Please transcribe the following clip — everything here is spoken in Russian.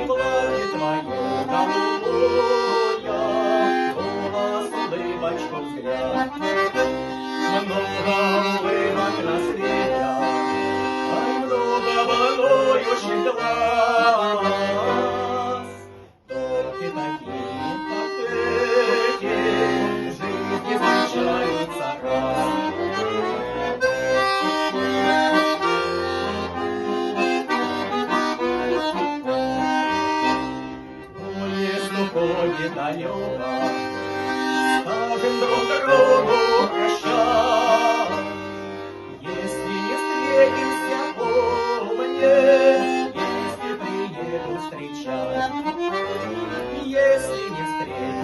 Платье твое голубое, голос, улыбочку, взгляд. Много улыбок на свете, ай, много волнующих глаз. Только такие, как эти, в жизни встречаются раз. Уходит далеко, скажем друг другу прощай. Если не встретимся, помни, если приеду встречать. Если не встретимся,